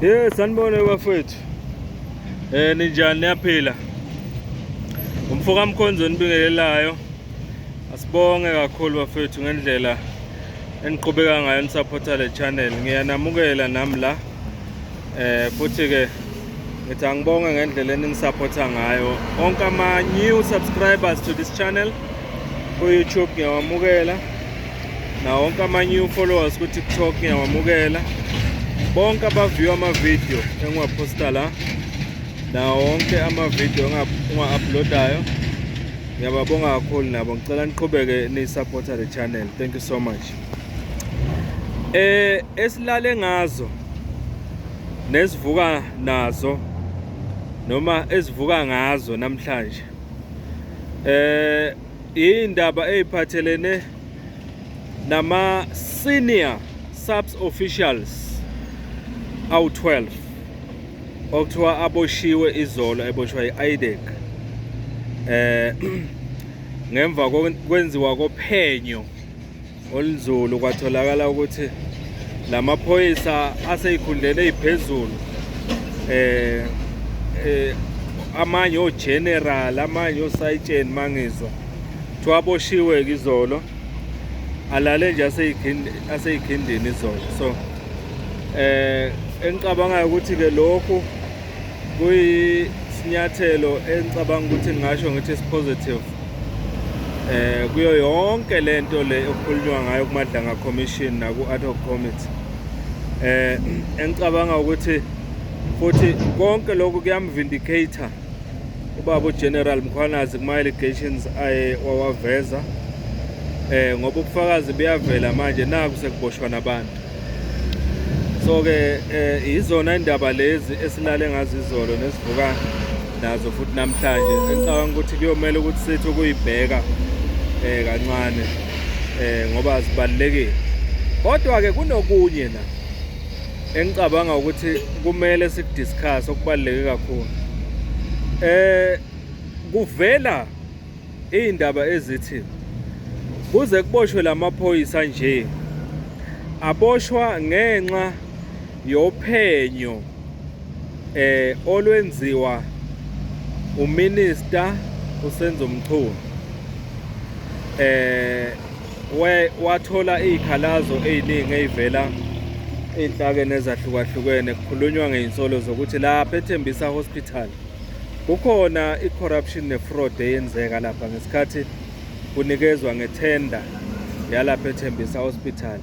Sanibona bafethu. Ninjani niyaphila? Umfoka Mkhonzo nibingelelayo. Asibonge kakhulu bafethu ngendlela eniqhubeka ngayo nisupporta le channel. Ngiyanamukela nami la. Futhi ke ngithi angibonge ngendlela eningisupporta ngayo. Onke ama new subscribers to this channel ku YouTube ngiyawamukela. Na wonke ama new followers ku TikTok ngiyawamukela. Bonke abaview ama-video engiwaposta la na wonke ama-video engiwa-uploadayo ngiyababonga kakhulu nabo. Ngicela niqhubeke ni-supporta le channel. Thank you so much. Esilale ngazo nesivuka nazo noma esivuka ngazo namhlanje indaba eziphathelene nama senior subs officials awu-12 okuthiwa aboshiwe izolo, eboshwa i-IDEC ngemva kwenziwa kophenyo olunzulu kwatholakala ukuthi lamaphoyisa aseyikhundleni eziphezulu amanye ogeneral amanye osayitsheni mangizwa kuthiwa aboshiwe izolo, alale nje aseyikhindini izolo. So engicabangayo ukuthi ke lokhu kuyisinyathelo engicabanga ukuthi ngingasho ngithi positive kuyo yonke lento le okukhulunywa ngayo kuMadlanga Commission naku ad hoc committee. Engicabanga ukuthi futhi konke lokhu kuyamvindicator ubaba uGeneral Mkhwanazi kuma allegations wawaveza, ngoba ubufakazi buyavela manje naku sekuboshwa nabantu. So ke izona indaba lezi esilale ngazo izolo nesivuka nazo futhi namhlanje engicabanga ukuthi kuyomela ukuthi sithi ukuyibheka kancane ngoba asibalekile. Kodwa ke kunokunye la engicabanga ukuthi kumele sikudiscuss okubaleke kakhulu. Kuvela indaba ezithi kuze kuboshwe lamaphoyisa nje aboshwa ngenxa yophenyo olwenziwa uMinister uSenzo Mchunu. Wathola izikhalazo eziningi ezivela enhlakeni ezahlukahlukene, kukhulunywa ngeinsolo zokuthi lapha eThembisa Hospital kukhona i-corruption ne-fraud eyenzeka lapha ngesikhathi kunikezwa ngethenda yalapha eThembisa Hospital.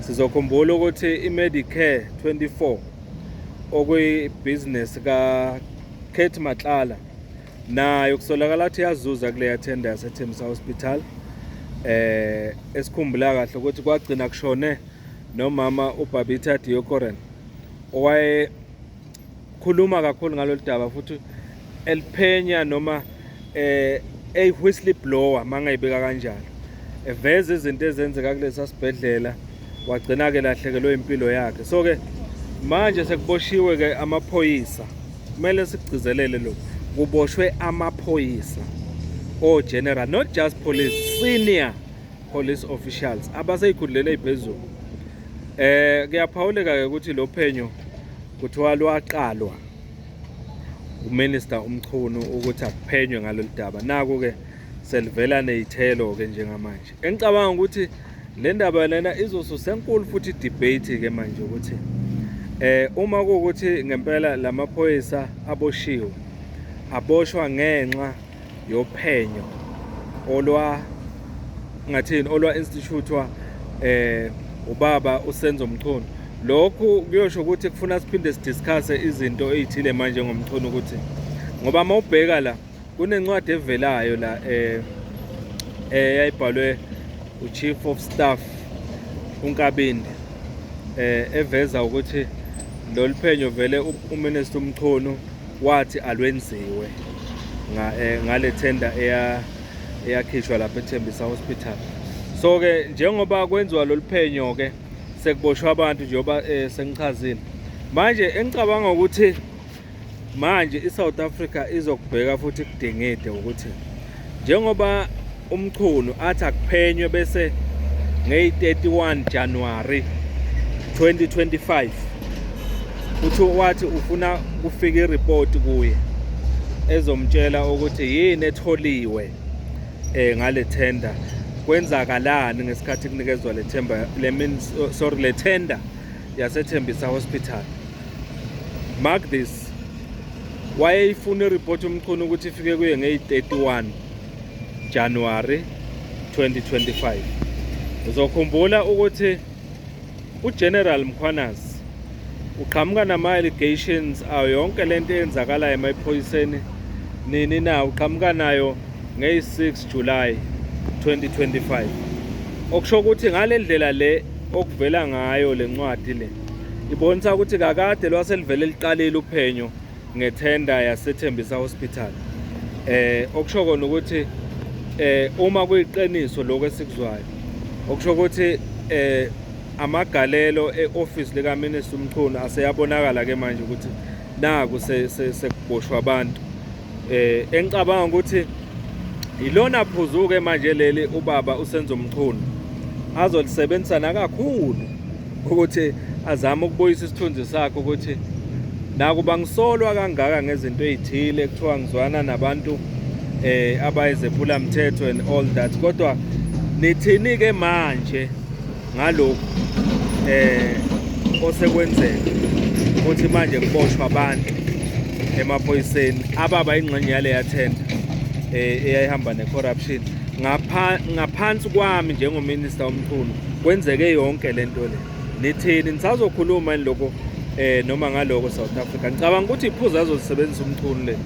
Sizokhumbula ukuthi iMedicare 24 okuyi-business kaKate Matlala nayo kusolakala ukuthi yazuza kule yathenda yaseThembisa Hospital. Esikhumbula kahle ukuthi kwagcina kushone nomama uBabita Deokoren owayekhuluma kakhulu ngalolu daba futhi eliphenya noma whistleblower mangayibeka kanjalo, eveza izinto ezenzeka kulesa sibhedlela wagcina ke lahlekelwe impilo yakhe. So ke manje sekuboshiwe ke amaphoyisa, kumele sigcizelele lokho, kuboshwe amaphoyisa general, not just police, senior police officials abaseyikhundleni eziphezulu. Kuyaphawuleka ke ukuthi lo phenyo kuthiwa lwaqalwa uMinister uMchunu ukuthi akuphenywe ngalolu daba. Naku ke selivela nezithelo ke njengamanje. Engicabanga ukuthi le ndaba lena izosusa enkulu futhi debate ke manje ukuthi uma kuukuthi ngempela lamaphoyisa aboshiwe aboshwa ngenxa yophenyo olwa institutewa ubaba uSenzo Mchunu. Lokhu kuyosho ukuthi kufuna siphinde sidiscuss izinto ezithile manje ngomchunu ukuthi ngoba mawubheka la kunencwadi evelayo la eyayibhalwe uChief of Staff uNkabinde eveza ukuthi lolu phenyo vele uMinister uMchunu wathi alwenziwe ngale tender eyakhishwa lapha eThembisa Hospital. So ke njengoba kwenziwa lolu phenyo ke sekuboshwa abantu njengoba sengichazile manje, engicabanga ukuthi manje iSouth Africa izokubheka futhi kudingide ukuthi njengoba uMchunu athi akuphenywe bese ngey 31 January 2025 wathi ufuna kufika ireport kuye ezomtshela ukuthi yini etholiwe ngale tender, kwenzakalani ngesikhathi kunikezwa le tender yaseThembisa Hospital. Mark this, wayefuna ireport uMchunu ukuthi ifike kuye nge-31 January 2025. Uzokhumbula ukuthi uGeneral Mkhwanazi uqhamuka nama-allegations ayo yonke lento eyenzakalayo emaphoyiseni nini na uqhamuka nayo nge-6 July 2025. Okusho ukuthi ngale ndlela le okuvela ngayo le ncwadi le ibonisa ukuthi kakade lwaselivele liqalile uphenyo ngethenda yaseThembisa Hospital. Okusho kona ukuthi uma kuyiqiniso lokho esikuzwayo, okusho ukuthi amagalelo e-office lika Minister uMchunu aseyabonakala ke manje ukuthi naku sekuboshwa abantu. Engicabanga ukuthi ilona phuzuke manje leli ubaba uSenzo Mchunu azolisebenzisana kakhulu ukuthi azame ukubuyisa isithunzi sakhe ukuthi nakuba ngisolwa kangaka ngezinto ezithile kuthiwa ngizwana nabantu abayizephula mthetho and all that, kodwa nithini ke manje ngalokho osekwenzeka ukuthi manje kuboshwa abantu emaphoyiseni ababa ingxenye yale yathenda eyayihamba ne-corruption ngaphansi kwami njengominister uMchunu kwenzeke yonke lento le. Nithini nisazokhuluma lokho noma ngaloko South Africa? Ngicabanga ukuthi iphuzu azosebenzisa uMchunu le.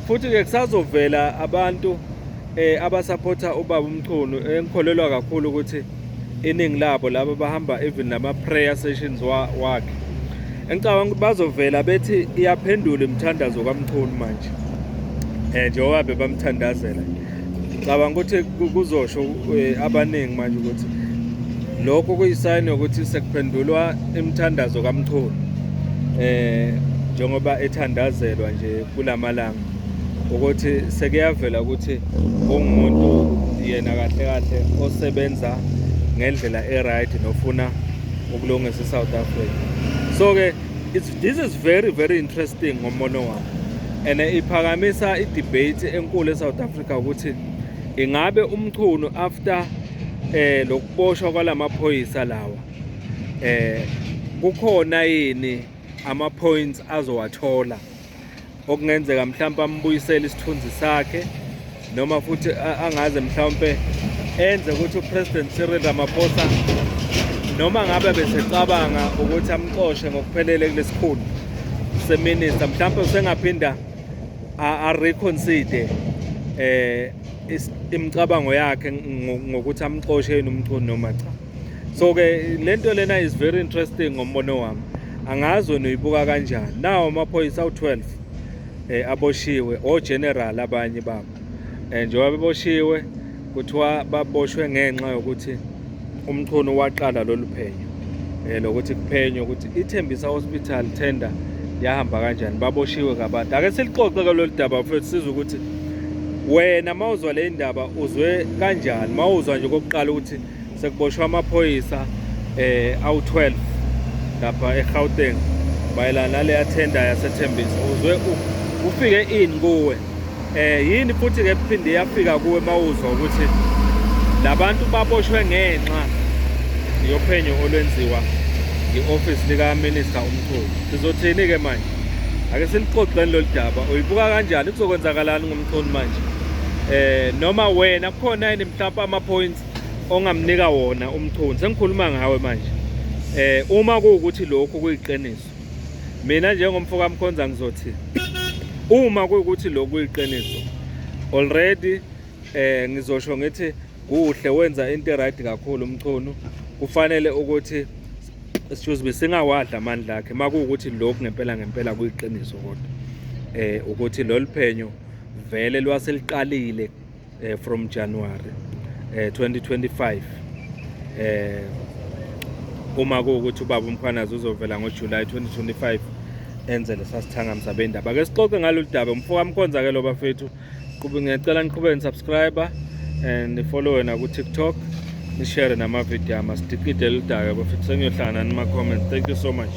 Futhi ke kusazovela abantu abasupporta ubaba uMchunu, engikholelwa kakhulu ukuthi iningi labo laba bahamba even nama-prayer sessions wakhe. Engicabanga ukuthi bazovela bethi iyaphendula imithandazo kaMchunu manje njengoba bebamthandazela. Ngicabanga ukuthi kuzosho abaningi manje ukuthi lokho kuyisayini ukuthi sekuphendulwa imithandazo kaMchunu njengoba ethandazelwa nje kulamalanga, ukuthi sekuyavela ukuthi ongumuntu yena kahle kahle osebenza ngendlela eright nofuna ukulungisa eSouth Africa. So ke this is very very interesting ngombono wami, and iphakamisa idebate enkulu eSouth Africa ukuthi ingabe uMchunu after lokuboshwa kwalamaphoyisa lawa kukhona yini ama-points azowathola okungenzeka mhlawumbe ambuyisele isithunzi sakhe, noma futhi angaze mhlawumbe enze ukuthi uPresident Cyril Ramaphosa noma ngabe besecabanga ukuthi amxoshe ngokuphelele kulesikhulu seminister, mhlawumbe usengaphinda a-reconsider imicabango yakhe ngokuthi amxoshe yena uMchunu noma cha. So ke lento lena is very interesting ngombono wami. Angazi uyibuka kanjani. Nawo amaphoyisa awu-12 aboshiwe, o-general abanye babo. Njengoba beboshiwe kuthiwa baboshwe ngenxa yokuthi uMchunu waqala lolu phenyo lokuthi kuphenywe ukuthi iThembisa Hospital tender yahamba kanjani, baboshiwe kabantu. Ake silixoxe ke lolu daba futhi sizwe ukuthi wena mawuzwa le ndaba uzwe kanjani mawuzwa nje kokuqala ukuthi sekuboshwa amaphoyisa awu-12 lapha eGauteng bayilana nale yathenda yaseThembisa. Uzwe ufike ini kuwe yini futhi ke phinde yafika kuwe mawuzwa ukuthi labantu baboshwe ngenxa yophenyo olwenziwa i-office lika Minister uMchunu? Sizothini ke manje? Ake silixoxeni lolu daba. Uyibuka kanjani? Kuzokwenzakalani ngoMchunu manje? Noma wena kukhona yini mhlawumbe ama-points ongamnika wona uMchunu? Sengikhuluma ngawe manje. Uma kuwukuthi lokho kuyiqiniso, mina njengomfoka Mkhonza ngizothi uma kuwukuthi lokho kuyiqiniso already ngizosho ngithi kuhle wenza into right kakhulu uMchunu. Kufanele ukuthi singawadla amandla akhe makuwukuthi lokhu ngempela kuyiqiniso, kodwa ukuthi lolu phenyo vele lwaseliqalile from January 2025. Uma kuwukuthi ubaba uMkhwanazi uzovela ngoJuly 2025 enze lesasithangamisa bendaba. Ake sixoxe ngalolu daba. Umfoka Mkhonza ke lo bafethu, ngicela niqhubeke nisubscribe and nifollow na ku TikTok, ni share nama video ama stickide lolu daba bafethu. Sengiyohlangana nima comments. Thank you so much.